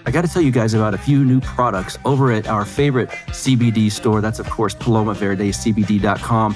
I got to tell you guys about a few new products over at our favorite CBD store. That's, of course, PalomaVerdeCBD.com.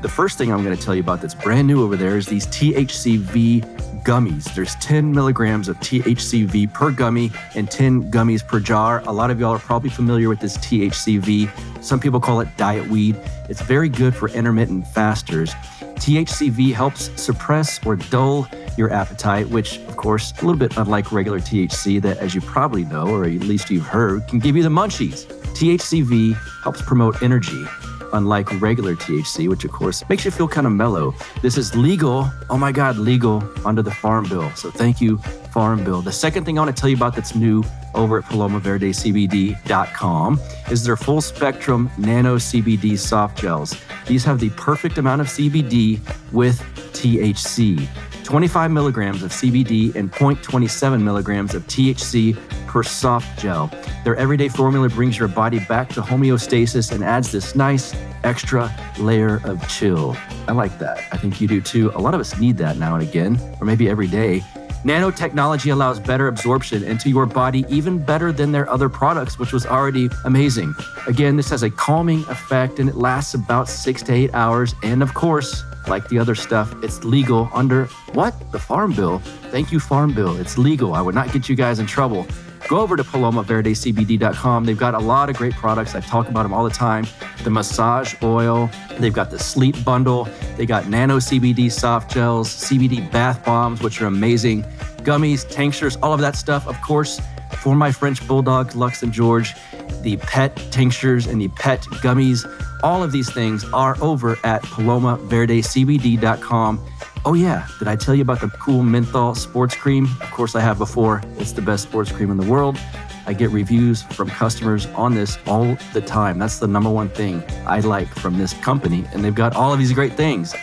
The first thing I'm going to tell you about that's brand new over there is these Thcv Gummies. There's 10 milligrams of THCV per gummy and 10 gummies per jar. A lot of y'all are probably familiar with this THCV. Some people call it diet weed. It's very good for intermittent fasters. THCV helps suppress or dull your appetite, which, of course, a little bit unlike regular THC that, as you probably know, or at least you've heard, can give you the munchies. THCV helps promote energy, unlike regular THC, which, of course, makes you feel kind of mellow. This is legal, oh my God, legal under the Farm Bill. So thank you, Farm Bill. The second thing I want to tell you about that's new over at PalomaVerdeCBD.com is their full spectrum nano CBD soft gels. These have the perfect amount of CBD with THC. 25 milligrams of CBD and 0.27 milligrams of THC per soft gel. Their everyday formula brings your body back to homeostasis and adds this nice extra layer of chill. I like that. I think you do too. A lot of us need that now and again, or maybe every day. Nanotechnology allows better absorption into your body, even better than their other products, which was already amazing. Again, this has a calming effect and it lasts about 6 to 8 hours. And of course, like the other stuff, it's legal under what? The Farm Bill. Thank you, Farm Bill. It's legal. I would not get you guys in trouble. Go over to PalomaVerdeCBD.com. They've got a lot of great products. I talk about them all the time. The massage oil. They've got the sleep bundle. They got nano CBD soft gels, CBD bath bombs, which are amazing. Gummies, tinctures, all of that stuff. Of course, for my French bulldogs, Lux and George, the pet tinctures and the pet gummies. All of these things are over at PalomaVerdeCBD.com. Oh yeah, did I tell you about the cool menthol sports cream? Of course I have before. It's the best sports cream in the world. I get reviews from customers on this all the time. That's the number one thing I like from this company. And they've got all of these great things.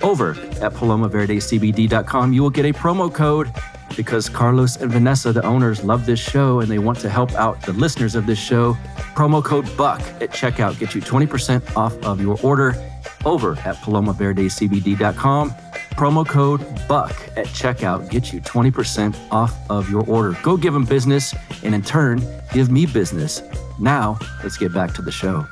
Over at PalomaVerdeCBD.com, you will get a promo code because Carlos and Vanessa, the owners, love this show and they want to help out the listeners of this show. Promo code BUCK at checkout gets you 20% off of your order over at PalomaVerdeCBD.com. Promo code BUCK at checkout gets you 20% off of your order. Go give them business and in turn, give me business. Now, let's get back to the show.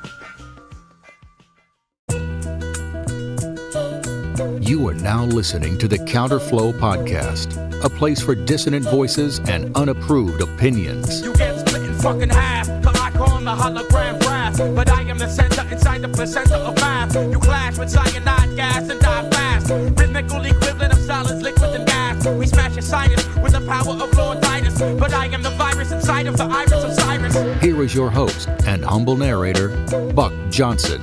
You are now listening to the Counterflow Podcast, a place for dissonant voices and unapproved opinions. You get split in fucking half, till I call the hologram graph. But I am the center inside the placenta of math. You clash with cyanide gas and die fast. Rhythmical equivalent of solids, liquid and gas. We smash your sinus with the power of Lord Titus. But I am the virus inside of the iris of Cyrus. Here is your host and humble narrator, Buck Johnson.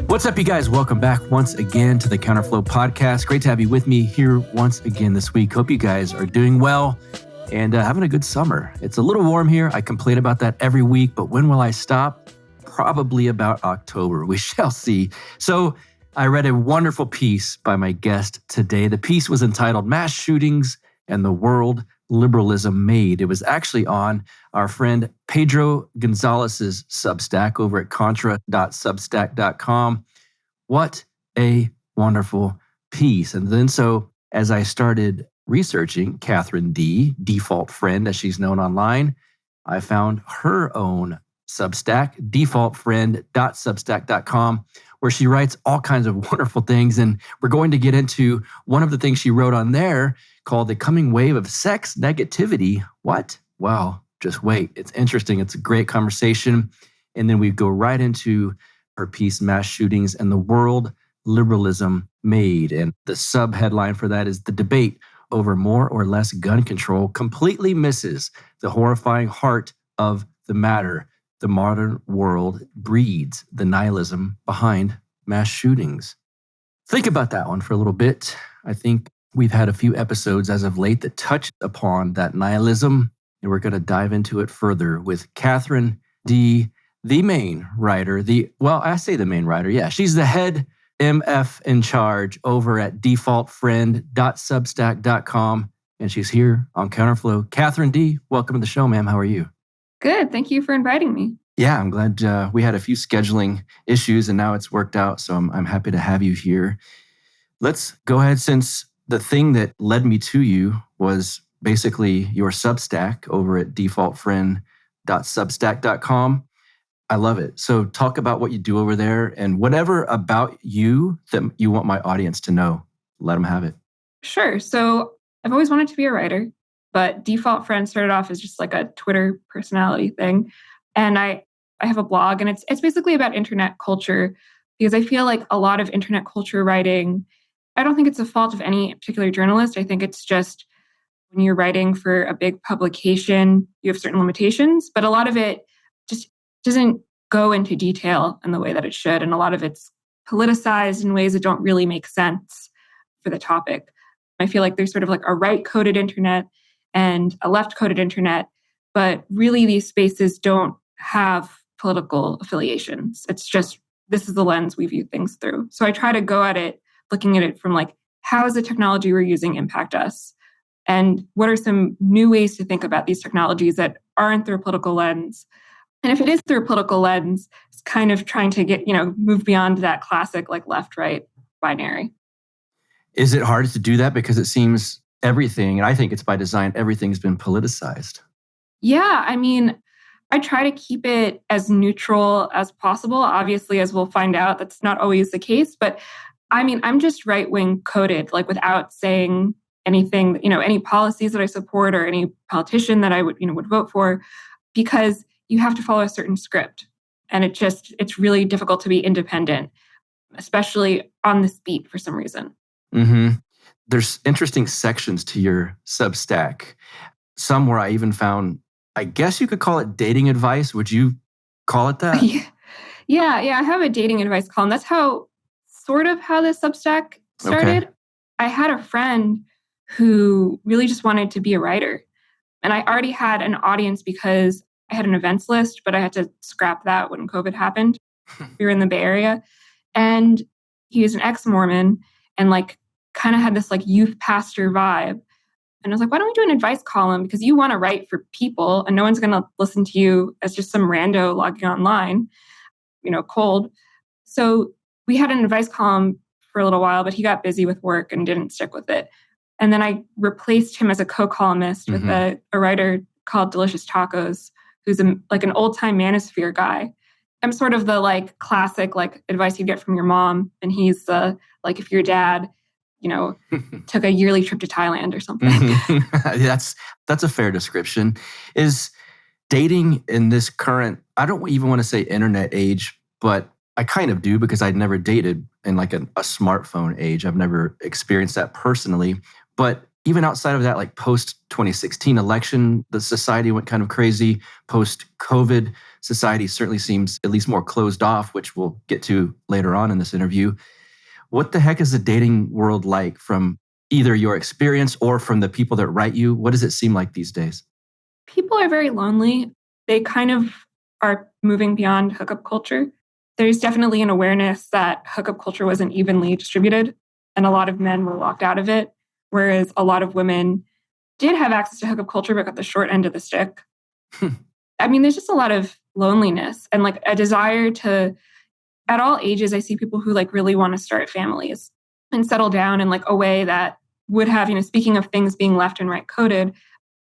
What's up, you guys? Welcome back once again to the Counterflow Podcast. Great to have you with me here once again this week. Hope you guys are doing well and having a good summer. It's a little warm here. I complain about that every week, but when will I stop? Probably about October. We shall see. So I read a wonderful piece by my guest today. The piece was entitled Mass Shootings and the World Liberalism Made. It was actually on our friend Pedro Gonzalez's Substack over at contra.substack.com. What a wonderful piece. And then so as I started researching Katherine Dee, default friend as she's known online, I found her own Substack, defaultfriend.substack.com, where she writes all kinds of wonderful things. And we're going to get into one of the things she wrote on there called The Coming Wave of Sex Negativity. What? Well, just wait. It's interesting. It's a great conversation. And then we go right into her piece, Mass Shootings and the World Liberalism Made. And the sub-headline for that is The Debate Over More or Less Gun Control Completely Misses the Horrifying Heart of the Matter. The modern world breeds the nihilism behind mass shootings. Think about that one for a little bit. I think we've had a few episodes as of late that touched upon that nihilism, and we're going to dive into it further with Katherine Dee, the main writer. I say the main writer. Yeah, she's the head MF in charge over at defaultfriend.substack.com, and she's here on Counterflow. Katherine Dee, welcome to the show, ma'am. How are you? Good. Thank you for inviting me. Yeah, I'm glad we had a few scheduling issues and now it's worked out. So I'm happy to have you here. Let's go ahead, since the thing that led me to you was basically your Substack over at defaultfriend.substack.com. I love it. So talk about what you do over there and whatever about you that you want my audience to know. Let them have it. Sure. So I've always wanted to be a writer, but Default Friend started off as just like a Twitter personality thing. And I have a blog, and it's basically about internet culture, because I feel like a lot of internet culture writing, I don't think it's a fault of any particular journalist. I think it's just when you're writing for a big publication, you have certain limitations, but a lot of it just doesn't go into detail in the way that it should. And a lot of it's politicized in ways that don't really make sense for the topic. I feel like there's sort of like a right-coded internet and a left-coded internet, but really these spaces don't have political affiliations. It's just, this is the lens we view things through. So I try to go at it, looking at it from like, how does the technology we're using impact us? And what are some new ways to think about these technologies that aren't through a political lens? And if it is through a political lens, it's kind of trying to get, move beyond that classic like left-right binary. Is it hard to do that? Because it seems everything, and I think it's by design, everything's been politicized. Yeah, I mean, I try to keep it as neutral as possible. Obviously, as we'll find out, that's not always the case. But I mean, I'm just right-wing coded, like without saying anything, any policies that I support or any politician that I would vote for, because you have to follow a certain script. And it's really difficult to be independent, especially on this beat for some reason. Mm-hmm. There's interesting sections to your Substack. Some where I even found, I guess you could call it dating advice. Would you call it that? Yeah. I have a dating advice column. That's how the Substack started. Okay. I had a friend who really just wanted to be a writer. And I already had an audience because I had an events list, but I had to scrap that when COVID happened. We were in the Bay Area. And he was an ex-Mormon and like kind of had this like youth pastor vibe. And I was like, why don't we do an advice column? Because you want to write for people and no one's going to listen to you as just some rando logging online, cold. So we had an advice column for a little while, but he got busy with work and didn't stick with it. And then I replaced him as a co-columnist with a writer called Delicious Tacos, who's an old-time manosphere guy. I'm sort of the like classic like advice you'd get from your mom. And he's like if your dad, took a yearly trip to Thailand or something. That's a fair description. Is dating in this current, I don't even want to say internet age, but I kind of do because I'd never dated in like a smartphone age. I've never experienced that personally. But even outside of that, like post-2016 election, the society went kind of crazy. Post-COVID, society certainly seems at least more closed off, which we'll get to later on in this interview. What the heck is the dating world like from either your experience or from the people that write you? What does it seem like these days? People are very lonely. They kind of are moving beyond hookup culture. There's definitely an awareness that hookup culture wasn't evenly distributed, and a lot of men were locked out of it, whereas a lot of women did have access to hookup culture but got the short end of the stick. I mean, there's just a lot of loneliness and like a desire to, at all ages, I see people who like really want to start families and settle down in like a way that would have, speaking of things being left and right coded,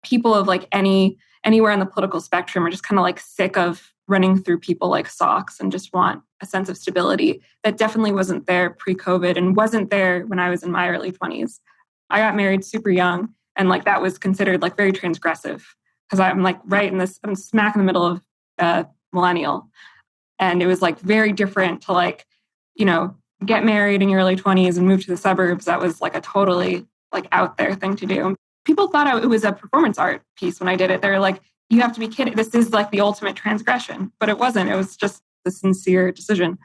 people of like anywhere on the political spectrum are just kind of like sick of running through people like socks and just want a sense of stability that definitely wasn't there pre-COVID and wasn't there when I was in my early 20s. I got married super young and like that was considered like very transgressive because I'm like I'm smack in the middle of millennial. And it was like very different to like, get married in your early 20s and move to the suburbs. That was like a totally like out there thing to do. People thought it was a performance art piece when I did it. They're like, you have to be kidding. This is like the ultimate transgression. But it wasn't. It was just a sincere decision.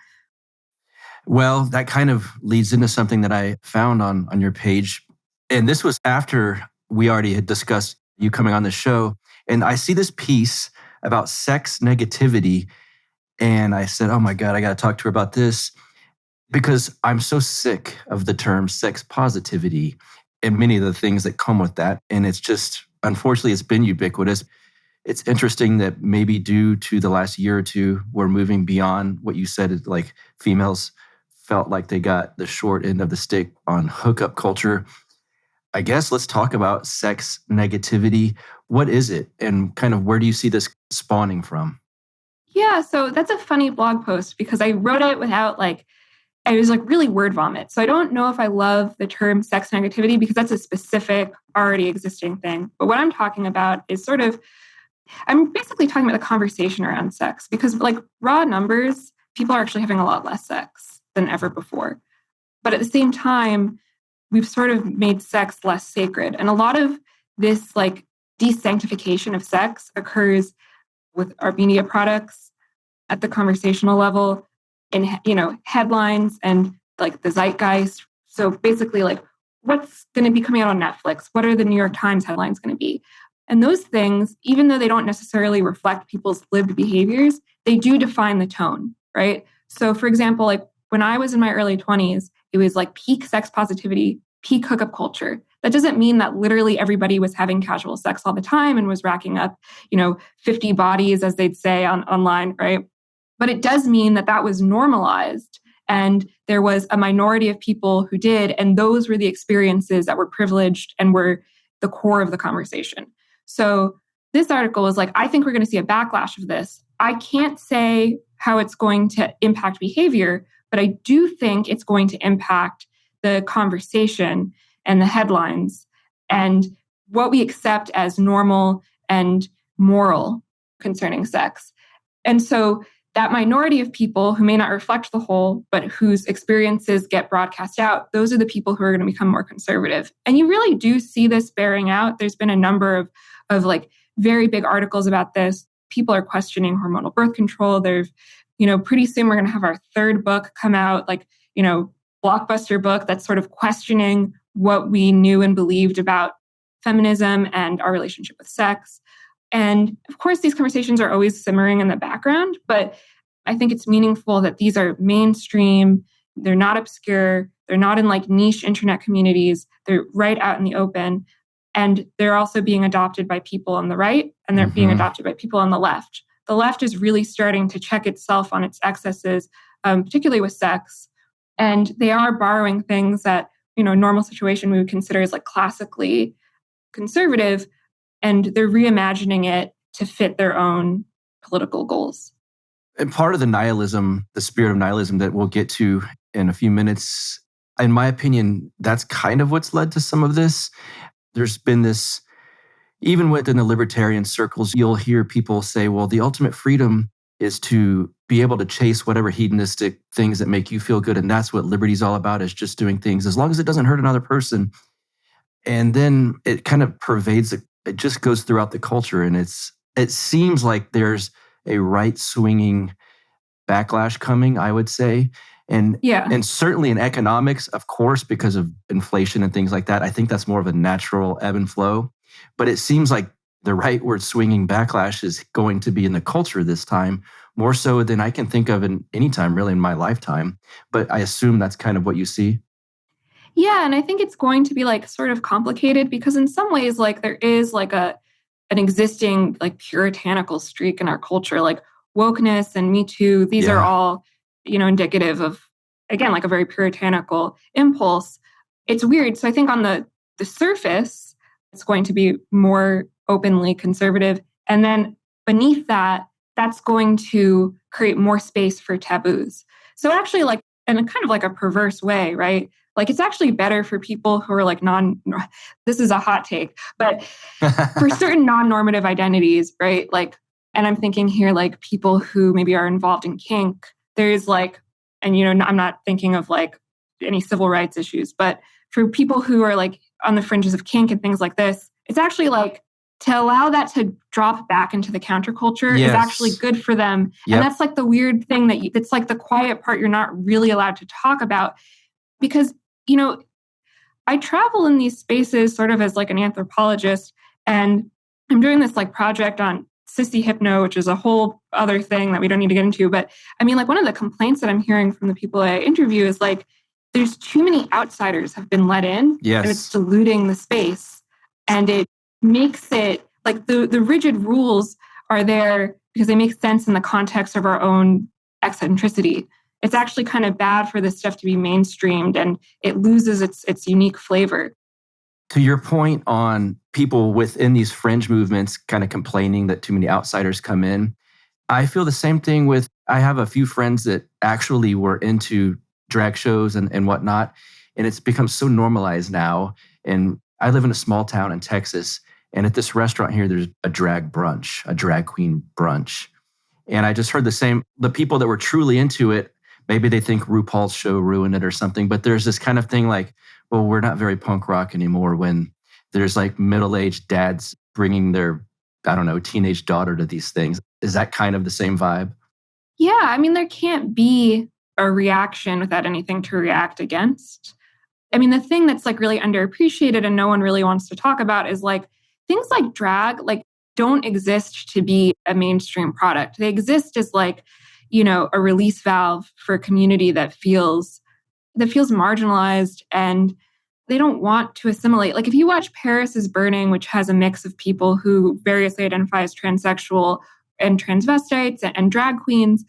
Well, that kind of leads into something that I found on your page. And this was after we already had discussed you coming on the show. And I see this piece about sex negativity. And I said, oh my God, I got to talk to her about this because I'm so sick of the term sex positivity and many of the things that come with that. And it's just, unfortunately, it's been ubiquitous. It's interesting that maybe due to the last year or two, we're moving beyond what you said, like females felt like they got the short end of the stick on hookup culture. I guess let's talk about sex negativity. What is it? And kind of where do you see this spawning from? Yeah, so that's a funny blog post because I wrote it without I was really word vomit. So I don't know if I love the term sex negativity because that's a specific, already existing thing. But what I'm talking about is I'm basically talking about the conversation around sex because raw numbers, people are actually having a lot less sex than ever before. But at the same time, we've sort of made sex less sacred. And a lot of this desanctification of sex occurs with our media products at the conversational level in, headlines and the zeitgeist. So basically what's going to be coming out on Netflix? What are the New York Times headlines going to be? And those things, even though they don't necessarily reflect people's lived behaviors, they do define the tone, right? So for example, when I was in my early 20s, it was peak sex positivity, peak hookup culture. That doesn't mean that literally everybody was having casual sex all the time and was racking up, 50 bodies, as they'd say online, right? But it does mean that was normalized. And there was a minority of people who did, and those were the experiences that were privileged and were the core of the conversation. So this article is I think we're going to see a backlash of this. I can't say how it's going to impact behavior, but I do think it's going to impact the conversation and the headlines and what we accept as normal and moral concerning sex. And so that minority of people who may not reflect the whole, but whose experiences get broadcast out, those are the people who are going to become more conservative. And you really do see this bearing out. There's been a number of very big articles about this. People are questioning hormonal birth control. There's, pretty soon we're going to have our third book come out, blockbuster book that's sort of questioning what we knew and believed about feminism and our relationship with sex. And of course, these conversations are always simmering in the background, but I think it's meaningful that these are mainstream. They're not obscure. They're not in niche internet communities. They're right out in the open. And they're also being adopted by people on the right, and they're being adopted by people on the left. The left is really starting to check itself on its excesses, particularly with sex. And they are borrowing things that, normal situation we would consider as classically conservative, and they're reimagining it to fit their own political goals. And part of the nihilism, the spirit of nihilism that we'll get to in a few minutes, in my opinion, that's kind of what's led to some of this. There's been this, even within the libertarian circles, you'll hear people say, well, the ultimate freedom is to be able to chase whatever hedonistic things that make you feel good. And that's what liberty's all about, is just doing things as long as it doesn't hurt another person. And then it kind of pervades, it just goes throughout the culture. And it seems like there's a right-swinging backlash coming, I would say. And certainly in economics, of course, because of inflation and things like that, I think that's more of a natural ebb and flow. But it seems like the rightward swinging backlash is going to be in the culture this time, more so than I can think of in any time really in my lifetime. But I assume that's kind of what you see. Yeah, and I think it's going to be sort of complicated because in some ways, there is an existing puritanical streak in our culture, wokeness and Me Too. These are all, indicative of, again, a very puritanical impulse. It's weird. So I think on the surface, it's going to be more openly conservative. And then beneath that, that's going to create more space for taboos. So actually, in a kind of a perverse way, right? It's actually better for people who are this is a hot take, but for certain non-normative identities, right? And I'm thinking here, people who maybe are involved in kink, there's and I'm not thinking of any civil rights issues, but for people who are on the fringes of kink and things like this, it's actually to allow that to drop back into the counterculture is actually good for them. Yep. And that's the weird thing it's the quiet part you're not really allowed to talk about because, I travel in these spaces sort of as an anthropologist, and I'm doing this project on sissy hypno, which is a whole other thing that we don't need to get into. But I mean, one of the complaints that I'm hearing from the people I interview is there's too many outsiders have been let in, and it's diluting the space. And it makes it the rigid rules are there because they make sense in the context of our own eccentricity. It's actually kind of bad for this stuff to be mainstreamed, and it loses its unique flavor. To your point on people within these fringe movements kind of complaining that too many outsiders come in, I feel the same thing with, I have a few friends that actually were into drag shows and whatnot, and it's become so normalized now. And I live in a small town in Texas, and at this restaurant here, there's a drag brunch, a drag queen brunch. And I just heard the same, the people that were truly into it, maybe they think RuPaul's show ruined it or something, but there's this kind of thing like, well, we're not very punk rock anymore when there's like middle-aged dads bringing their, I don't know, teenage daughter to these things. Is that kind of the same vibe? Yeah, I mean, there can't be a reaction without anything to react against. I mean, the thing that's like really underappreciated and no one really wants to talk about is like things like drag, like don't exist to be a mainstream product. They exist as like, you know, a release valve for a community that feels marginalized and they don't want to assimilate. Like if you watch Paris is Burning, which has a mix of people who variously identify as transsexual and transvestites and drag queens,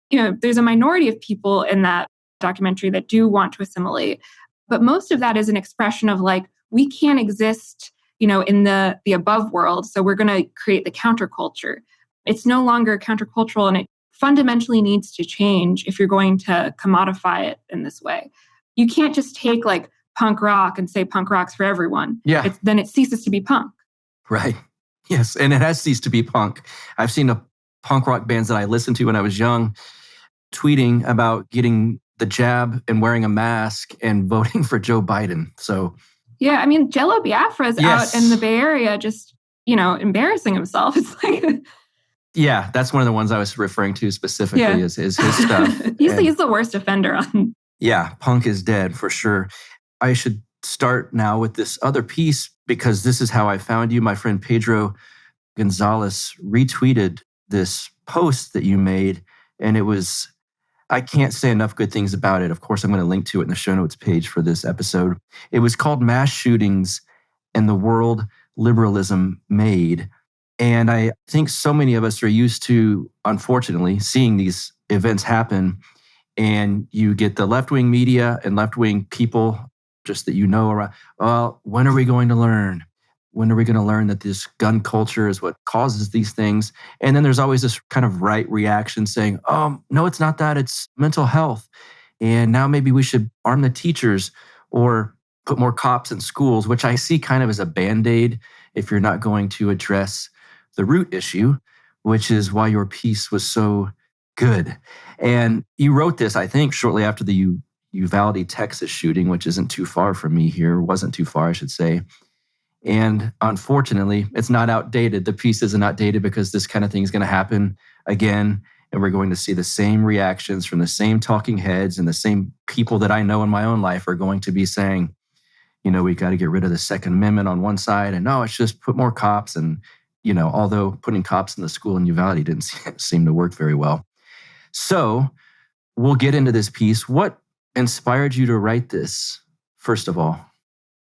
you know, there's a minority of people in that documentary that do want to assimilate. But most of that is an expression of like, we can't exist, you know, in the above world. So we're going to create the counterculture. It's no longer countercultural and it fundamentally needs to change if you're going to commodify it in this way. You can't just take like punk rock and say punk rock's for everyone. Yeah. Then it ceases to be punk. Right. Yes. And it has ceased to be punk. I've seen the punk rock bands that I listened to when I was young tweeting about getting the jab and wearing a mask and voting for Joe Biden. So, yeah, I mean, Jello Biafra's out in the Bay Area just, you know, embarrassing himself. It's like... Yeah, that's one of the ones I was referring to specifically is his stuff. He's the worst offender on... Yeah, punk is dead for sure. I should start now with this other piece because this is how I found you. My friend Pedro Gonzalez retweeted this post that you made, and it was... I can't say enough good things about it. Of course, I'm going to link to it in the show notes page for this episode. It was called Mass Shootings and the World Liberalism Made. And I think so many of us are used to, unfortunately, seeing these events happen. And you get the left-wing media and left-wing people just that you know around, well, when are we going to learn? When are we going to learn that this gun culture is what causes these things? And then there's always this kind of right reaction saying, oh, no, it's not that. It's mental health. And now maybe we should arm the teachers or put more cops in schools, which I see kind of as a Band-Aid if you're not going to address the root issue, which is why your piece was so good. And you wrote this, I think, shortly after the Uvalde, Texas shooting, which isn't too far from me here, wasn't too far, I should say. And unfortunately, it's not outdated. The piece isn't outdated because this kind of thing is going to happen again. And we're going to see the same reactions from the same talking heads, and the same people that I know in my own life are going to be saying, you know, we got to get rid of the Second Amendment on one side. And no, it's just put more cops. And, you know, although putting cops in the school in Uvalde didn't seem to work very well. So we'll get into this piece. What inspired you to write this, first of all?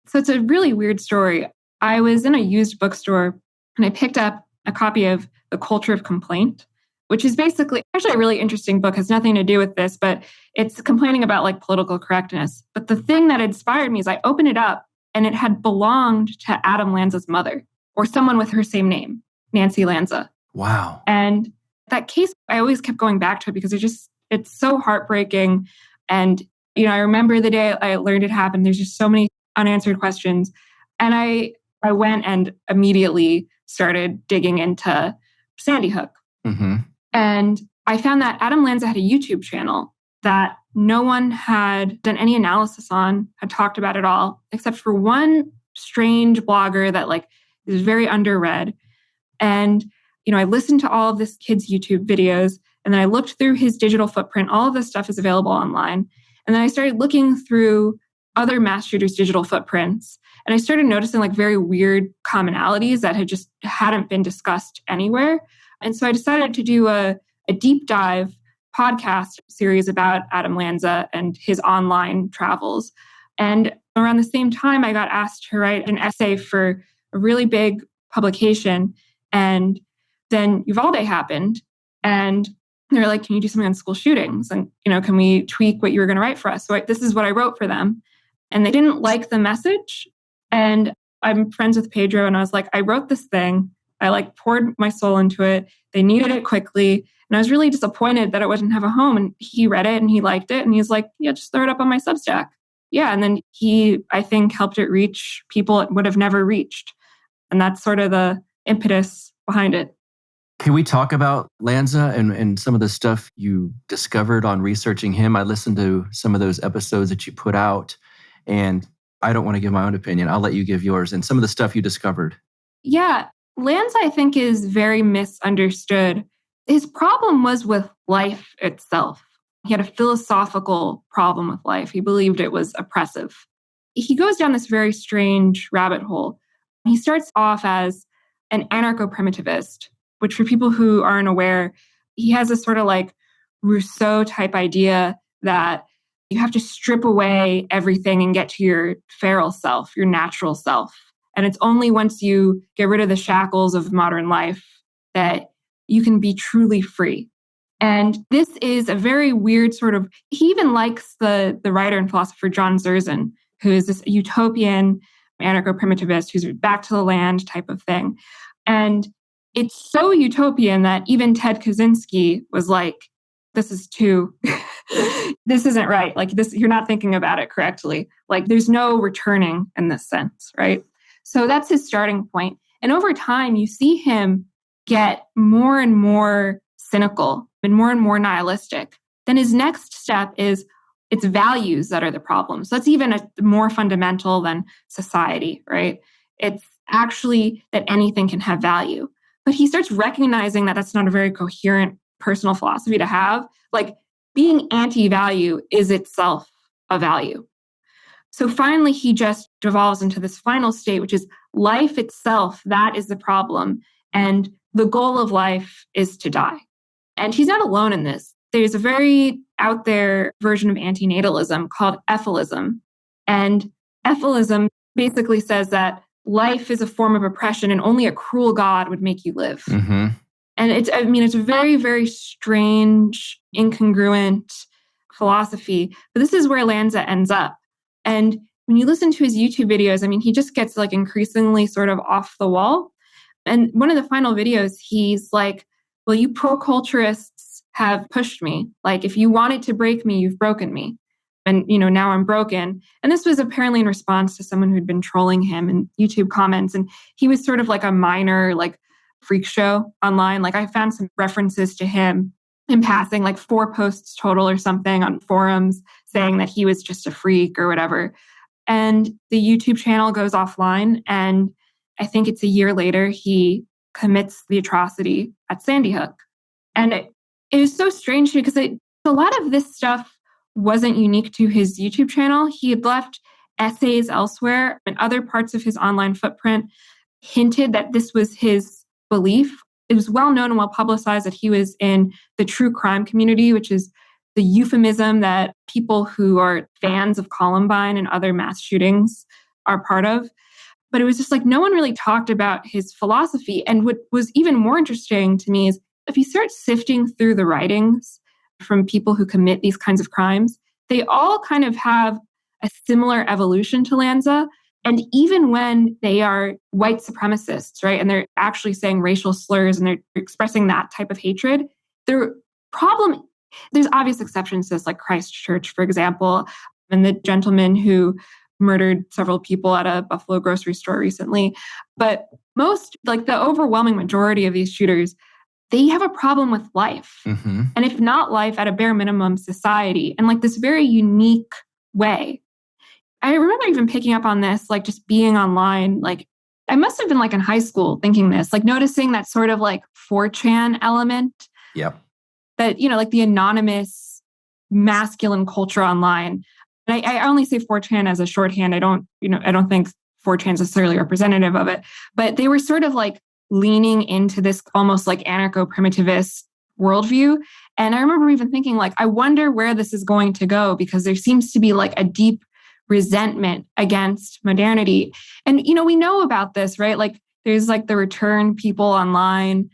So it's a really weird story. I was in a used bookstore and I picked up a copy of The Culture of Complaint, which is basically actually a really interesting book, has nothing to do with this, but it's complaining about like political correctness. But the thing that inspired me is I opened it up and it had belonged to Adam Lanza's mother or someone with her same name, Nancy Lanza. Wow. And that case, I always kept going back to it because it's so heartbreaking. And, you know, I remember the day I learned it happened, there's just so many unanswered questions. And I went and immediately started digging into Sandy Hook. Mm-hmm. And I found that Adam Lanza had a YouTube channel that no one had done any analysis on, had talked about at all, except for one strange blogger that like is very underread. And, you know, I listened to all of this kid's YouTube videos, and then I looked through his digital footprint. All of this stuff is available online. And then I started looking through other mass shooters' digital footprints. And I started noticing like very weird commonalities that hadn't been discussed anywhere. And so I decided to do a deep dive podcast series about Adam Lanza and his online travels. And around the same time, I got asked to write an essay for a really big publication. And then Uvalde happened. And they were like, can you do something on school shootings? And, you know, can we tweak what you were going to write for us? So this is what I wrote for them. And they didn't like the message. And I'm friends with Pedro, and I was like, I wrote this thing. I like poured my soul into it. They needed it quickly. And I was really disappointed that it wouldn't have a home. And he read it and he liked it. And he's like, yeah, just throw it up on my Substack. Yeah. And then he, I think, helped it reach people it would have never reached. And that's sort of the impetus behind it. Can we talk about Lanza and some of the stuff you discovered on researching him? I listened to some of those episodes that you put out, and I don't want to give my own opinion. I'll let you give yours and some of the stuff you discovered. Yeah. Lanza, I think, is very misunderstood. His problem was with life itself. He had a philosophical problem with life. He believed it was oppressive. He goes down this very strange rabbit hole. He starts off as an anarcho-primitivist, which for people who aren't aware, he has a sort of like Rousseau type idea that you have to strip away everything and get to your feral self, your natural self. And it's only once you get rid of the shackles of modern life that you can be truly free. And this is a very weird sort of, he even likes the writer and philosopher John Zerzan, who is this utopian anarcho-primitivist who's back to the land type of thing. And it's so utopian that even Ted Kaczynski was like, this is too, this isn't right. Like this, you're not thinking about it correctly. Like there's no returning in this sense, right? So that's his starting point. And over time, you see him get more and more cynical and more nihilistic. Then his next step is it's values that are the problem. So that's even more fundamental than society, right? It's actually that anything can have value. But he starts recognizing that that's not a very coherent personal philosophy to have. Like being anti-value is itself a value. So finally, he just devolves into this final state, which is life itself. That is the problem. And the goal of life is to die. And he's not alone in this. There's a very out there version of antinatalism called ethylism. And ethylism basically says that life is a form of oppression and only a cruel God would make you live. Mm-hmm. And it's a very, very strange, incongruent philosophy. But this is where Lanza ends up. And when you listen to his YouTube videos, he just gets like increasingly sort of off the wall. And one of the final videos, he's like, well, you pro-culturists have pushed me. Like, if you wanted to break me, you've broken me. And, now I'm broken. And this was apparently in response to someone who'd been trolling him in YouTube comments. And he was sort of like a minor, like, freak show online. Like, I found some references to him in passing, like 4 posts total or something on forums saying that he was just a freak or whatever. And the YouTube channel goes offline. And I think it's a year later, he commits the atrocity at Sandy Hook. And it was so strange because a lot of this stuff wasn't unique to his YouTube channel. He had left essays elsewhere, and other parts of his online footprint hinted that this was his belief. It was well known and well publicized that he was in the true crime community, which is the euphemism that people who are fans of Columbine and other mass shootings are part of. But it was just like no one really talked about his philosophy. And what was even more interesting to me is if you start sifting through the writings from people who commit these kinds of crimes, they all kind of have a similar evolution to Lanza. And even when they are white supremacists, right, and they're actually saying racial slurs and they're expressing that type of hatred, there's obvious exceptions to this, like Christchurch, for example, and the gentleman who murdered several people at a Buffalo grocery store recently. But most, like the overwhelming majority of these shooters, they have a problem with life. Mm-hmm. And if not life, at a bare minimum, society, and like this very unique way. I remember even picking up on this, like just being online, like I must have been like in high school thinking this, like noticing that sort of like 4chan element. Yep. That, like the anonymous masculine culture online. And I only say 4chan as a shorthand. I don't think 4chan is necessarily representative of it, but they were sort of like leaning into this almost like anarcho-primitivist worldview. And I remember even thinking like, I wonder where this is going to go, because there seems to be like a deep resentment against modernity. And, we know about this, right? Like there's like the return people online,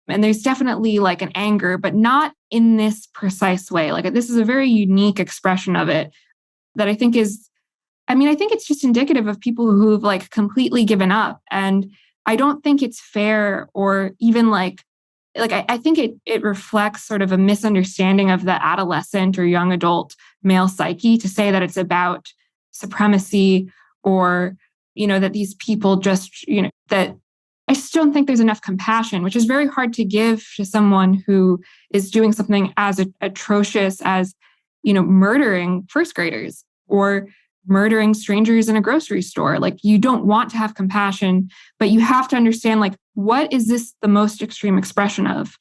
and there's definitely like an anger, but not in this precise way. Like this is a very unique expression of it that I think is, I mean, I think it's just indicative of people who've like completely given up. And I don't think it's fair or even I think it reflects sort of a misunderstanding of the adolescent or young adult male psyche to say that it's about supremacy or, that these people just, that I just don't think there's enough compassion, which is very hard to give to someone who is doing something as atrocious as, murdering first graders or murdering strangers in a grocery store. Like, you don't want to have compassion, but you have to understand, like, what is this the most extreme expression of?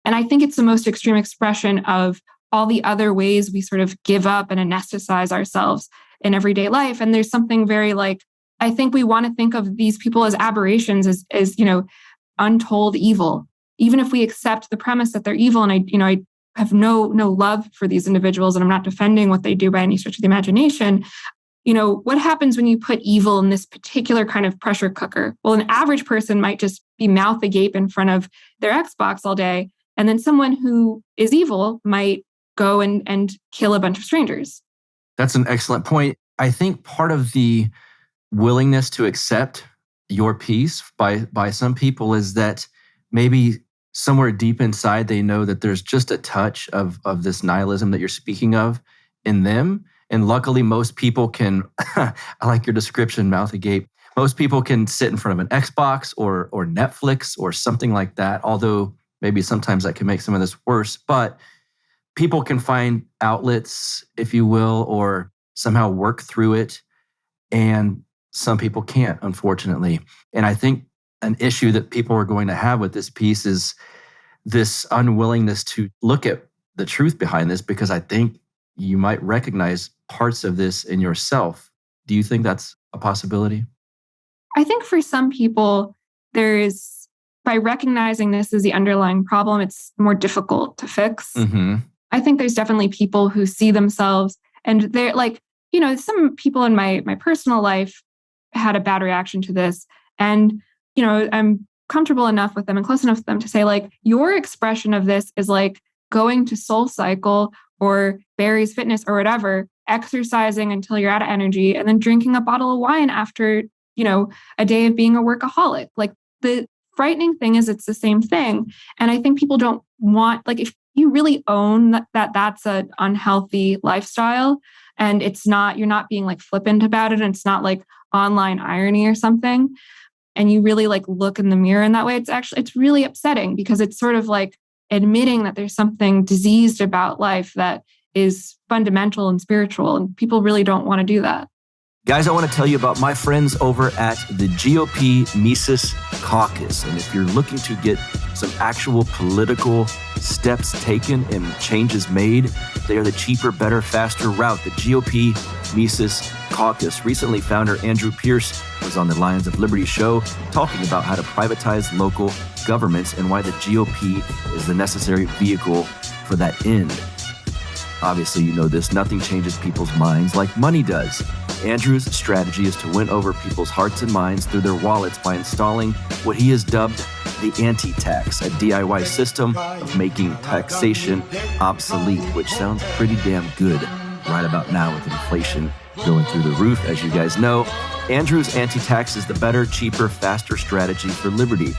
And I think it's the most extreme expression of all the other ways we sort of give up and anesthetize ourselves in everyday life. And there's something very I think we want to think of these people as aberrations, as untold evil, even if we accept the premise that they're evil. And I have no love for these individuals, and I'm not defending what they do by any stretch of the imagination. What happens when you put evil in this particular kind of pressure cooker? Well, an average person might just be mouth agape in front of their Xbox all day. And then someone who is evil might go and kill a bunch of strangers. That's an excellent point. I think part of the willingness to accept your piece by some people is that maybe somewhere deep inside they know that there's just a touch of this nihilism that you're speaking of in them. And luckily, most people can, I like your description, mouth agape. Most people can sit in front of an Xbox or Netflix or something like that, although maybe sometimes that can make some of this worse. But people can find outlets, if you will, or somehow work through it. And some people can't, unfortunately. And I think an issue that people are going to have with this piece is this unwillingness to look at the truth behind this, because I think you might recognize parts of this in yourself. Do you think that's a possibility? I think for some people, by recognizing this as the underlying problem, it's more difficult to fix. Mm-hmm. I think there's definitely people who see themselves, and they're some people in my personal life had a bad reaction to this. And, I'm comfortable enough with them and close enough with them to say, your expression of this is like going to Soul Cycle or Barry's Fitness or whatever, exercising until you're out of energy, and then drinking a bottle of wine after, a day of being a workaholic. Like, the frightening thing is it's the same thing. And I think people don't want, if you really own that that's an unhealthy lifestyle, and you're not being flippant about it, and it's not online irony or something, and you really look in the mirror in that way, it's really upsetting, because it's sort of admitting that there's something diseased about life that is fundamental and spiritual, and people really don't want to do that. Guys, I want to tell you about my friends over at the GOP Mises Caucus. And if you're looking to get some actual political steps taken and changes made, they are the cheaper, better, faster route. The GOP Mises Caucus. Recently, founder Andrew Pierce was on the Lions of Liberty show talking about how to privatize local governments and why the GOP is the necessary vehicle for that end. Obviously, you know this, nothing changes people's minds like money does. Andrew's strategy is to win over people's hearts and minds through their wallets by installing what he has dubbed the anti-tax, a DIY system of making taxation obsolete, which sounds pretty damn good right about now with inflation going through the roof, as you guys know. Andrew's anti-tax is the better, cheaper, faster strategy for liberty.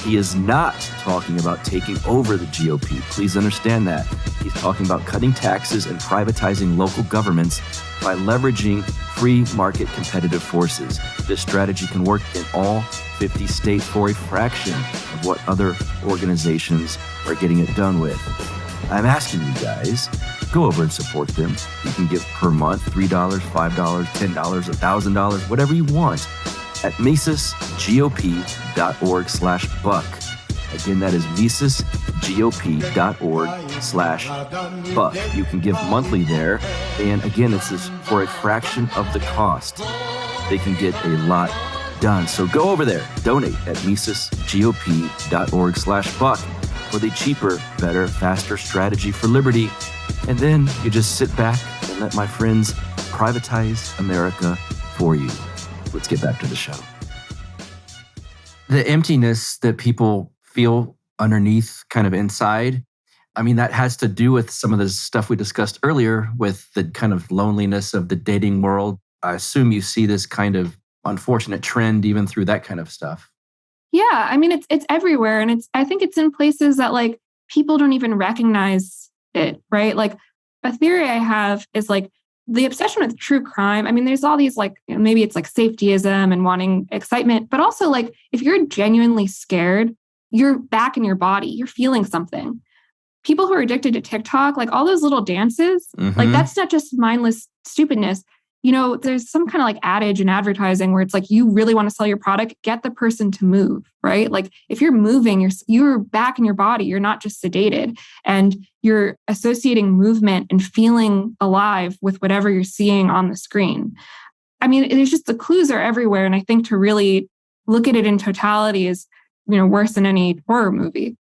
He is not talking about taking over the GOP. Please understand that. He's talking about cutting taxes and privatizing local governments by leveraging free market competitive forces. This strategy can work in all 50 states for a fraction of what other organizations are getting it done with. I'm asking you guys, go over and support them. You can give per month $3, $5, $10, $1,000, whatever you want at misesgop.org/buck. Again, that is misesgop.org/buck. You can give monthly there. And again, this is for a fraction of the cost. They can get a lot done. So go over there, donate at misesgop.org/buck for the cheaper, better, faster strategy for liberty. And then you just sit back and let my friends privatize America for you. Let's get back to the show. The emptiness that people feel underneath, kind of inside, I mean, that has to do with some of the stuff we discussed earlier with the kind of loneliness of the dating world. I assume you see this kind of unfortunate trend even through that kind of stuff. Yeah, I mean, it's everywhere. And I think it's in places that like people don't even recognize it, right? Like a theory I have is like the obsession with true crime. I mean, there's all these like, maybe it's like safetyism and wanting excitement, but also like if you're genuinely scared, you're back in your body, you're feeling something. People who are addicted to TikTok, like all those little dances, like that's not just mindless stupidness. You know, there's some kind of like adage in advertising where it's like, you really want to sell your product, get the person to move, right? Like if you're moving, you're back in your body, you're not just sedated, and you're associating movement and feeling alive with whatever you're seeing on the screen. I mean, there's just the clues are everywhere. And I think to really look at it in totality is, worse than any horror movie.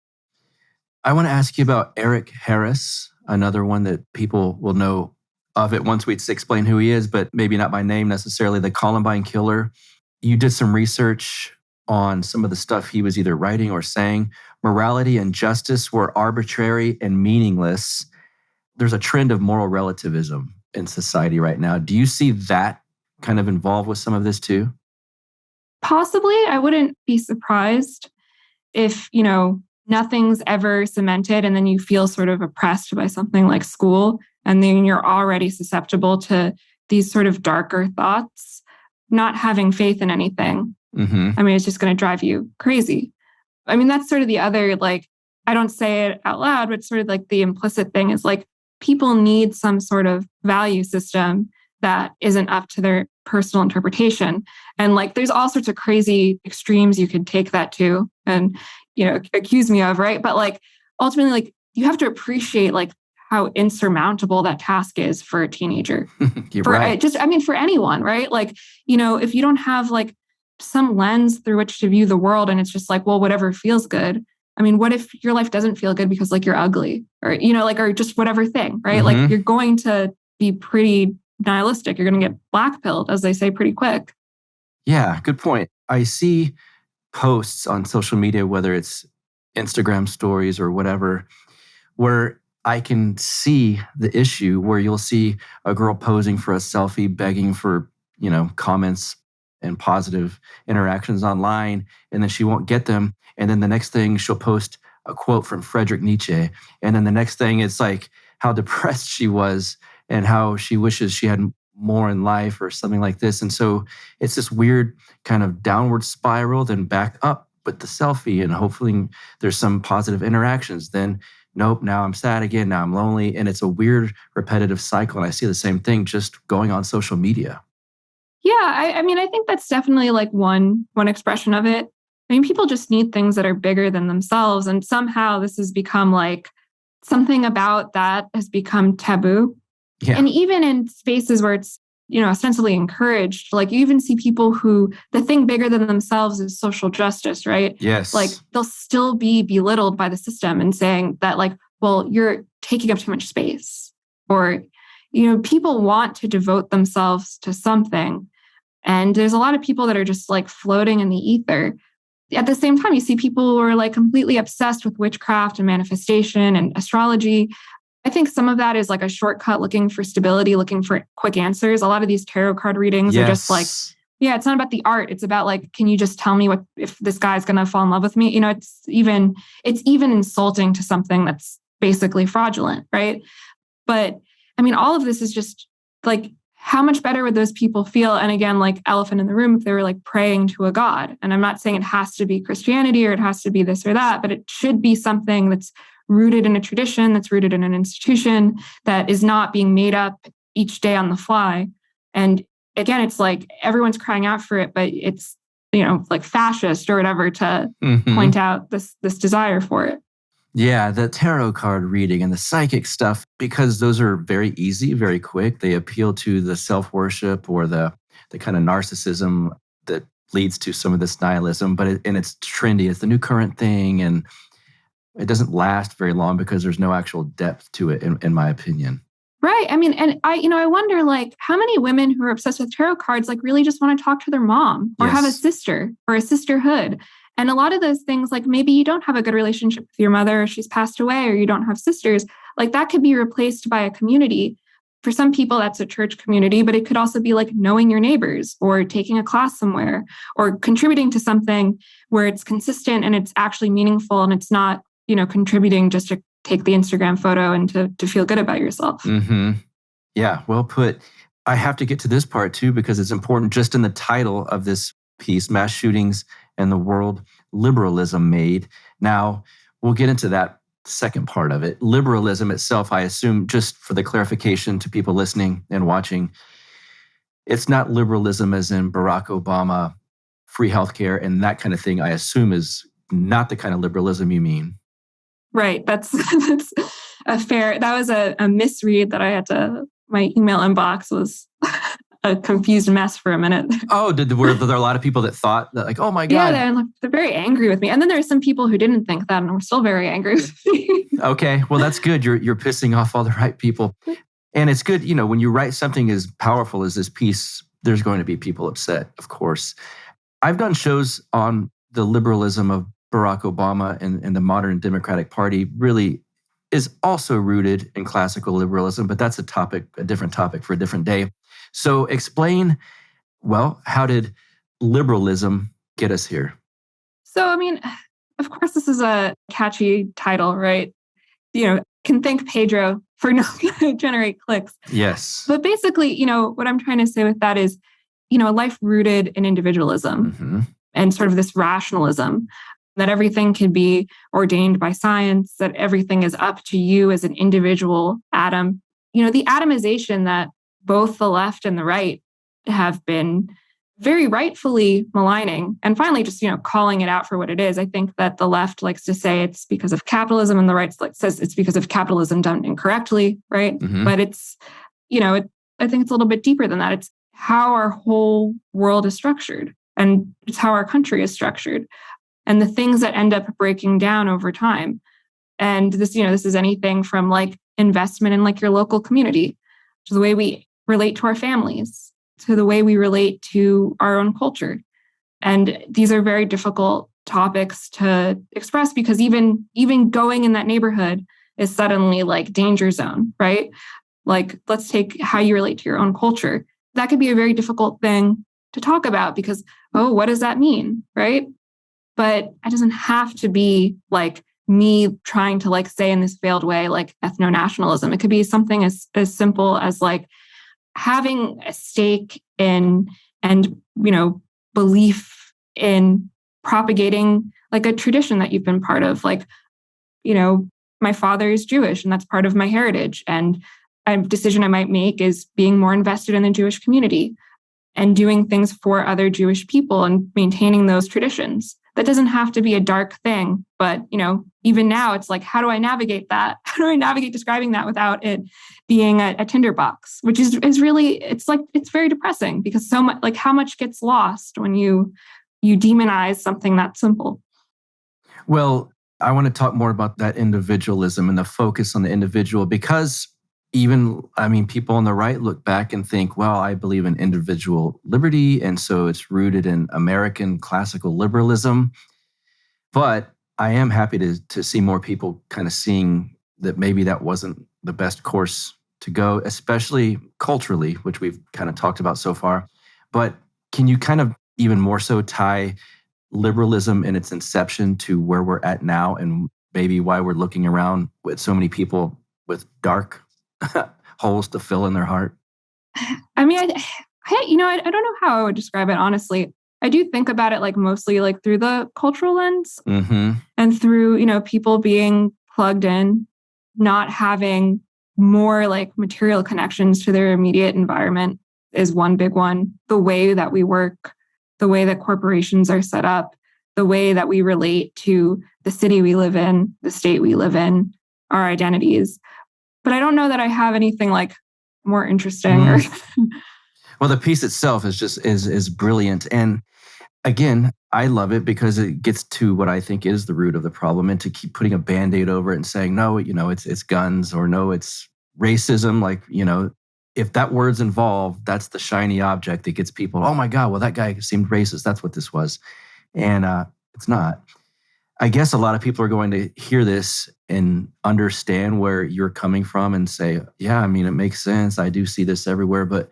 I want to ask you about Eric Harris, another one that people will know of it once we explain who he is, but maybe not by name necessarily, the Columbine killer. You did some research on some of the stuff he was either writing or saying. Morality and justice were arbitrary and meaningless. There's a trend of moral relativism in society right now. Do you see that kind of involved with some of this too? Possibly. I wouldn't be surprised if, nothing's ever cemented and then you feel sort of oppressed by something like school. And then you're already susceptible to these sort of darker thoughts, not having faith in anything. I mean, it's just going to drive you crazy. I mean, that's sort of the other, like, I don't say it out loud, but sort of like the implicit thing is like, people need some sort of value system that isn't up to their personal interpretation. And like, there's all sorts of crazy extremes you could take that to and, accuse me of, right? But like, ultimately, like, you have to appreciate like how insurmountable that task is for a teenager. You're right. For anyone, right? Like, if you don't have like some lens through which to view the world and it's just like, well, whatever feels good. I mean, what if your life doesn't feel good because like you're ugly or, or just whatever thing, right? Like you're going to be pretty nihilistic. You're going to get blackpilled, as they say, pretty quick. Yeah, good point. I see posts on social media, whether it's Instagram stories or whatever, where I can see the issue where you'll see a girl posing for a selfie, begging for, comments and positive interactions online, and then she won't get them. And then the next thing she'll post a quote from Friedrich Nietzsche. And then the next thing it's like how depressed she was and how she wishes she had more in life or something like this. And so it's this weird kind of downward spiral, then back up with the selfie and hopefully there's some positive interactions. Then nope, now I'm sad again, now I'm lonely. And it's a weird repetitive cycle. And I see the same thing just going on social media. Yeah, I mean, I think that's definitely like one expression of it. I mean, people just need things that are bigger than themselves. And somehow this has become like something about that has become taboo. Yeah. And even in spaces where it's, ostensibly encouraged, like you even see people who the thing bigger than themselves is social justice, right? Yes. Like they'll still be belittled by the system and saying that like, well, you're taking up too much space. Or, people want to devote themselves to something. And there's a lot of people that are just like floating in the ether. At the same time, you see people who are like completely obsessed with witchcraft and manifestation and astrology. I think some of that is like a shortcut looking for stability, looking for quick answers. A lot of these tarot card readings are just like, yeah, it's not about the art. It's about like, can you just tell me if this guy's going to fall in love with me? It's even insulting to something that's basically fraudulent, right? But I mean, all of this is just like, how much better would those people feel? And again, like elephant in the room, if they were like praying to a god. And I'm not saying it has to be Christianity or it has to be this or that, but it should be something that's rooted in a tradition, that's rooted in an institution, that is not being made up each day on the fly. And again, it's like everyone's crying out for it, but it's, like fascist or whatever to point out this desire for it. Yeah, the tarot card reading and the psychic stuff, because those are very easy, very quick. They appeal to the self-worship or the kind of narcissism that leads to some of this nihilism, but it's trendy. It's the new current thing, and it doesn't last very long because there's no actual depth to it, in my opinion. Right. I mean, and I wonder, like, how many women who are obsessed with tarot cards, like, really just want to talk to their mom or have a sister or a sisterhood. And a lot of those things, like maybe you don't have a good relationship with your mother, or she's passed away, or you don't have sisters, like that could be replaced by a community. For some people, that's a church community, but it could also be like knowing your neighbors or taking a class somewhere or contributing to something where it's consistent and it's actually meaningful and it's not, contributing just to take the Instagram photo and to feel good about yourself. Mm-hmm. Yeah, well put. I have to get to this part too, because it's important just in the title of this piece, Mass Shootings and the World Liberalism Made. Now, we'll get into that second part of it. Liberalism itself, I assume, just for the clarification to people listening and watching, it's not liberalism as in Barack Obama, free healthcare and that kind of thing, I assume is not the kind of liberalism you mean. Right. That's that was a misread that I had to, my email inbox was a confused mess for a minute. Oh, were there a lot of people that thought that like, oh my God. Yeah, they're very angry with me. And then there's some people who didn't think that and were still very angry with me. Okay, well, that's good. You're pissing off all the right people. And it's good, when you write something as powerful as this piece, there's going to be people upset, of course. I've done shows on the liberalism of Barack Obama and the modern Democratic Party really is also rooted in classical liberalism, but that's a different topic for a different day. So explain, well, how did liberalism get us here? So, of course, this is a catchy title, right? Can thank Pedro for not going to generate clicks. Yes. But basically, what I'm trying to say with that is, a life rooted in individualism and sort of this rationalism that everything can be ordained by science, that everything is up to you as an individual atom. The atomization that both the left and the right have been very rightfully maligning and finally just, calling it out for what it is. I think that the left likes to say it's because of capitalism and the right says it's because of capitalism done incorrectly, right? But it's, I think it's a little bit deeper than that. It's how our whole world is structured and it's how our country is structured and the things that end up breaking down over time. And this, this is anything from like investment in like your local community to the way we relate to our families, to the way we relate to our own culture. And these are very difficult topics to express because even going in that neighborhood is suddenly like danger zone, right? Like, let's take how you relate to your own culture. That could be a very difficult thing to talk about because, what does that mean, right? But it doesn't have to be like me trying to like say in this veiled way, like ethno-nationalism. It could be something as simple as like having a stake in and, belief in propagating like a tradition that you've been part of. Like, my father is Jewish and that's part of my heritage. And a decision I might make is being more invested in the Jewish community and doing things for other Jewish people and maintaining those traditions. That doesn't have to be a dark thing, but, even now it's like, how do I navigate that? How do I navigate describing that without it being a tinderbox, which is really, it's very depressing because so much, like how much gets lost when you demonize something that simple. Well, I want to talk more about that individualism and the focus on the individual because people on the right look back and think, well, I believe in individual liberty. And so it's rooted in American classical liberalism. But I am happy to see more people kind of seeing that maybe that wasn't the best course to go, especially culturally, which we've kind of talked about so far. But can you kind of even more so tie liberalism in its inception to where we're at now and maybe why we're looking around with so many people with dark holes to fill in their heart? I don't know how I would describe it, honestly. I do think about it like mostly like through the cultural lens and through, people being plugged in, not having more like material connections to their immediate environment is one big one. The way that we work, the way that corporations are set up, the way that we relate to the city we live in, the state we live in, our identities. But I don't know that I have anything like more interesting. Well, the piece itself is brilliant. And again, I love it because it gets to what I think is the root of the problem. And to keep putting a Band-Aid over it and saying, no, it's guns or no, it's racism. Like, if that word's involved, that's the shiny object that gets people, oh my God, well, that guy seemed racist. That's what this was. And it's not. I guess a lot of people are going to hear this and understand where you're coming from and say, yeah, I mean, it makes sense. I do see this everywhere, but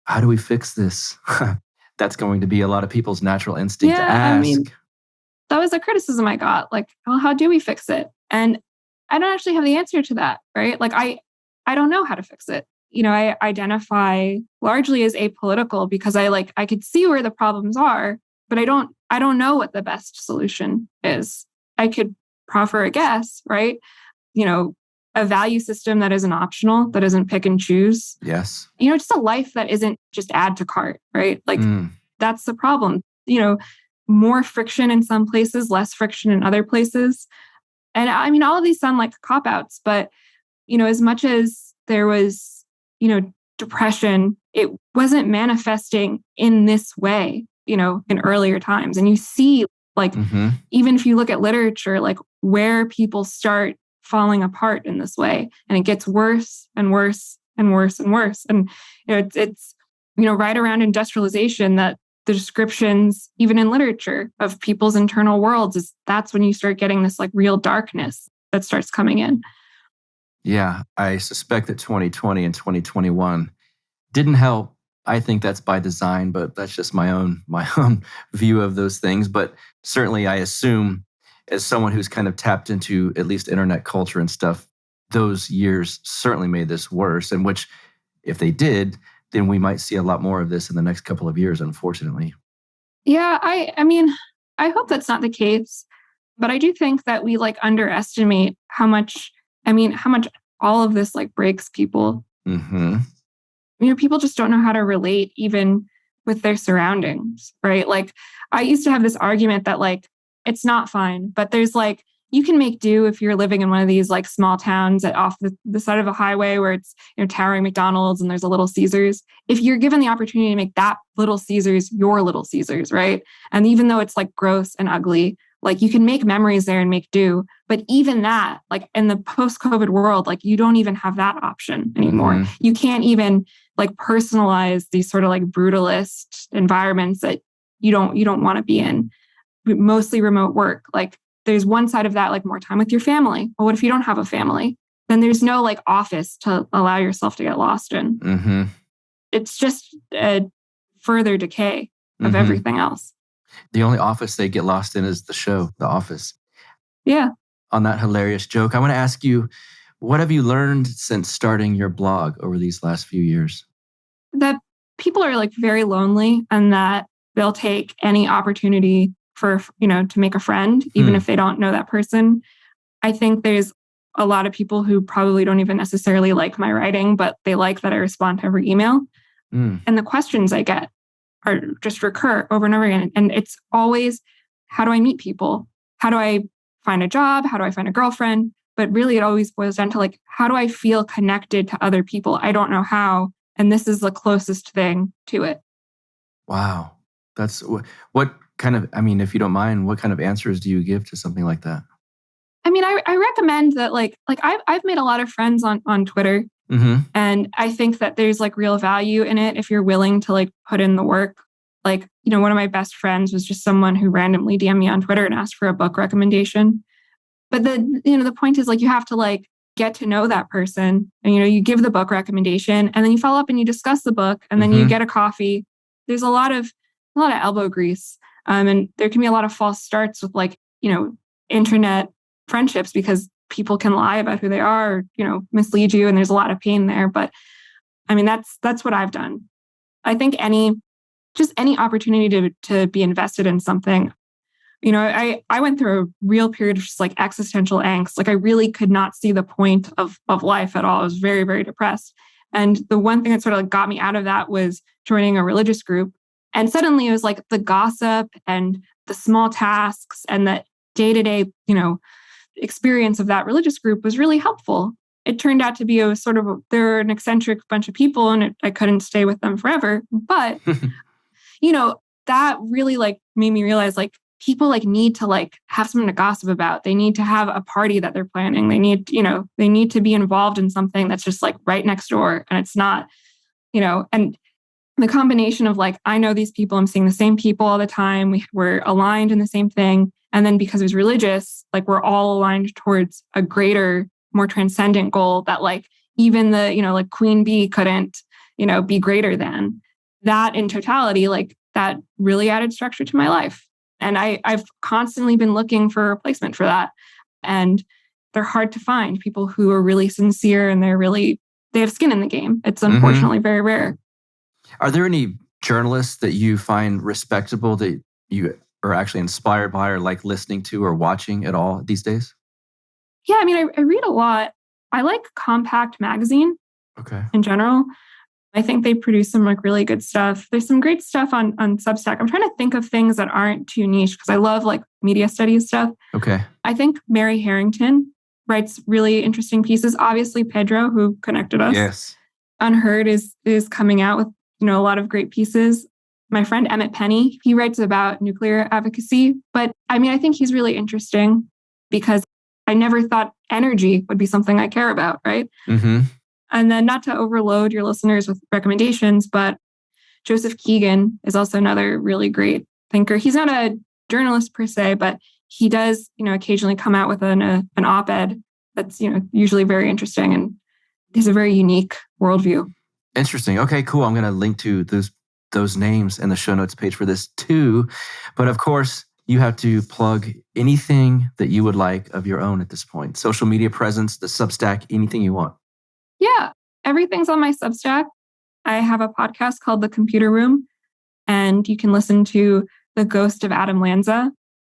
how do we fix this? That's going to be a lot of people's natural instinct to Yeah, I mean, ask. that was a criticism I got. Like, well, how do we fix it? And I don't actually have the answer to that, right? Like, I don't know how to fix it. I identify largely as apolitical because I could see where the problems are, but I don't know what the best solution is. I could proffer a guess, right? A value system that isn't optional, that isn't pick and choose. Yes. Just a life that isn't just add to cart, right? Like that's the problem. More friction in some places, less friction in other places. And I mean, all of these sound like cop-outs, but, as much as there was, depression, it wasn't manifesting in this way, in earlier times. And you see, like, even if you look at literature, like where people start falling apart in this way, and it gets worse and worse and worse and worse. And, it's right around industrialization that the descriptions, even in literature, of people's internal worlds that's when you start getting this like real darkness that starts coming in. Yeah, I suspect that 2020 and 2021 didn't help. I think that's by design, but that's just my own view of those things. But certainly I assume, as someone who's kind of tapped into at least internet culture and stuff, those years certainly made this worse. And which, if they did, then we might see a lot more of this in the next couple of years, unfortunately. Yeah, I mean, I hope that's not the case, but I do think that we underestimate how much all of this breaks people. People just don't know how to relate even with their surroundings, right? Like, I used to have this argument that it's not fine, but there's you can make do if you're living in one of these small towns off the side of a highway where it's towering McDonald's and there's a Little Caesars. If you're given the opportunity to make that Little Caesars your Little Caesars, right? And even though it's gross and ugly, you can make memories there and make do. But even that, in the post-COVID world, you don't even have that option anymore. You can't even personalize these sort of brutalist environments that you don't want to be in. Mostly remote work. There's one side of that, more time with your family. Well, what if you don't have a family? Then there's no office to allow yourself to get lost in. It's just a further decay of everything else. The only office they get lost in is the show, The Office. Yeah. On that hilarious joke, I want to ask you, what have you learned since starting your blog over these last few years? That people are very lonely, and that they'll take any opportunity for, to make a friend, even if they don't know that person. I think there's a lot of people who probably don't even necessarily like my writing, but they like that I respond to every email. And the questions I get are just recur over and over again. And it's always, how do I meet people? How do I find a job? How do I find a girlfriend? But really, it always boils down to how do I feel connected to other people? I don't know how. And this is the closest thing to it. Wow. That's what kind of, if you don't mind, what kind of answers do you give to something like that? I mean, I recommend that I've made a lot of friends on Twitter. And I think that there's real value in it if you're willing to put in the work. One of my best friends was just someone who randomly DM'd me on Twitter and asked for a book recommendation. But the point is you have to get to know that person, and you give the book recommendation, and then you follow up and you discuss the book, and then you get a coffee. There's a lot of elbow grease. And there can be a lot of false starts with internet friendships, because people can lie about who they are, or, mislead you. And there's a lot of pain there. But that's what I've done. I think any opportunity to be invested in something, I went through a real period of just existential angst. I really could not see the point of life at all. I was very, very depressed. And the one thing that sort of got me out of that was joining a religious group. And suddenly it was the gossip and the small tasks and the day-to-day, experience of that religious group was really helpful. It turned out to be they're an eccentric bunch of people, and I couldn't stay with them forever. But, that really made me realize people need to have something to gossip about. They need to have a party that they're planning. They need to be involved in something that's just right next door. And it's not, and the combination of I know these people, I'm seeing the same people all the time. We're aligned in the same thing. And then because it was religious, like we're all aligned towards a greater, more transcendent goal that like even the, like Queen Bee couldn't, be greater than. That in totality, like that really added structure to my life. And I've constantly been looking for a replacement for that. And they're hard to find, people who are really sincere and they have skin in the game. It's unfortunately very rare. Are there any journalists that you find respectable that you are actually inspired by or like listening to or watching at all these days? Yeah, I mean, I read a lot. I like Compact Magazine in general. I think they produce some like really good stuff. There's some great stuff on Substack. I'm trying to think of things that aren't too niche because I love like media studies stuff. Okay. I think Mary Harrington writes really interesting pieces. Obviously, Pedro, who connected us. Yes. Unheard is coming out with, a lot of great pieces. My friend Emmett Penny, he writes about nuclear advocacy. But I mean, I think he's really interesting because I never thought energy would be something I care about, right? Mm-hmm. And then not to overload your listeners with recommendations, but Joseph Keegan is also another really great thinker. He's not a journalist per se, but he does, occasionally come out with an op-ed that's, usually very interesting and has a very unique worldview. Interesting. Okay, cool. I'm going to link to those names in the show notes page for this too. But of course, you have to plug anything that you would like of your own at this point. Social media presence, the Substack, anything you want. Yeah, everything's on my Substack. I have a podcast called The Computer Room, and you can listen to The Ghost of Adam Lanza.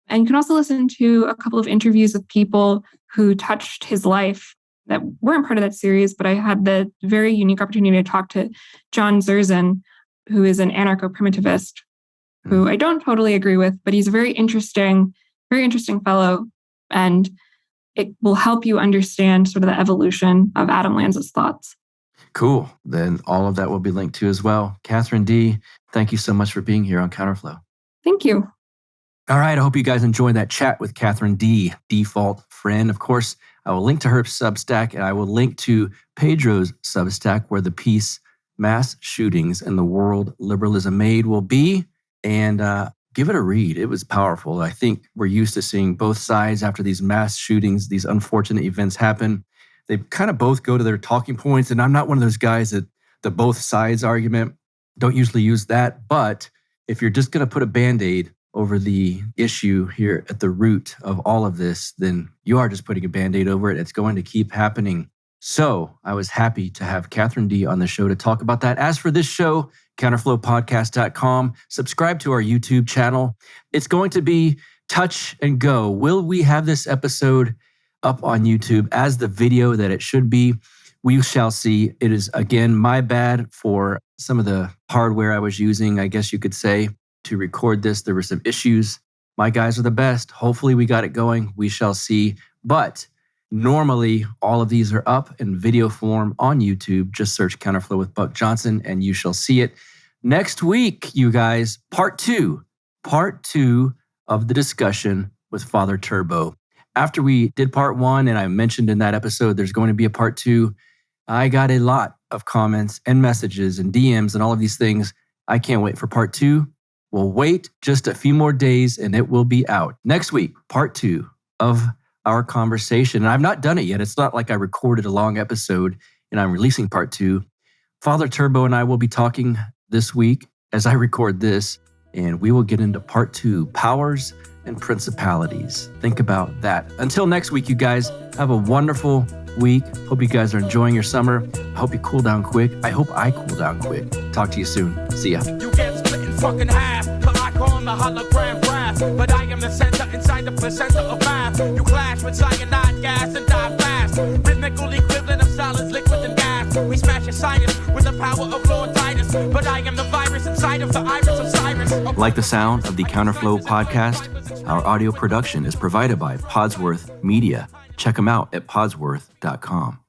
And you can also listen to a couple of interviews with people who touched his life that weren't part of that series, but I had the very unique opportunity to talk to John Zerzan, who is an anarcho-primitivist, who I don't totally agree with, but he's a very interesting fellow. And it will help you understand sort of the evolution of Adam Lanza's thoughts. Cool. Then all of that will be linked to as well. Katherine Dee, thank you so much for being here on Counterflow. Thank you. All right. I hope you guys enjoyed that chat with Katherine Dee, default friend. Of course, I will link to her Substack and I will link to Pedro's Substack where the piece Mass Shootings and the World Liberalism Made will be. And give it a read. It was powerful. I think we're used to seeing both sides after these mass shootings, these unfortunate events happen. They kind of both go to their talking points. And I'm not one of those guys that the both sides argument, don't usually use that. But if you're just going to put a Band-Aid over the issue here at the root of all of this, then you are just putting a Band-Aid over it. It's going to keep happening. So I was happy to have Katherine Dee on the show to talk about that. As for this show, counterflowpodcast.com, subscribe to our YouTube channel. It's going to be touch and go. Will we have this episode up on YouTube as the video that it should be? We shall see. It is, again, my bad for some of the hardware I was using, I guess you could say, to record this. There were some issues. My guys are the best. Hopefully we got it going. We shall see. But normally, all of these are up in video form on YouTube. Just search Counterflow with Buck Johnson and you shall see it. Next week, you guys, part two of the discussion with Father Turbo. After we did part one, and I mentioned in that episode, there's going to be a part two, I got a lot of comments and messages and DMs and all of these things. I can't wait for part two. We'll wait just a few more days and it will be out. Next week, part two of our conversation. And I've not done it yet. It's not like I recorded a long episode and I'm releasing part two. Father Turbo and I will be talking this week as I record this, and we will get into part two, powers and principalities. Think about that. Until next week, you guys, have a wonderful week. Hope you guys are enjoying your summer. I hope you cool down quick. I hope I cool down quick. Talk to you soon. See ya. You get split in fucking half, but I call the hologram brass. But I am the center inside the placenta of math. You clash with cyanide gas and die fast. Rhythmical equivalent of solids, liquid and gas. We smash your sinus with the power of Lord Titus. But I am the virus inside of the iris of Cyrus. Like the sound of the Counterflow podcast? Our audio production is provided by Podsworth Media. Check them out at podsworth.com.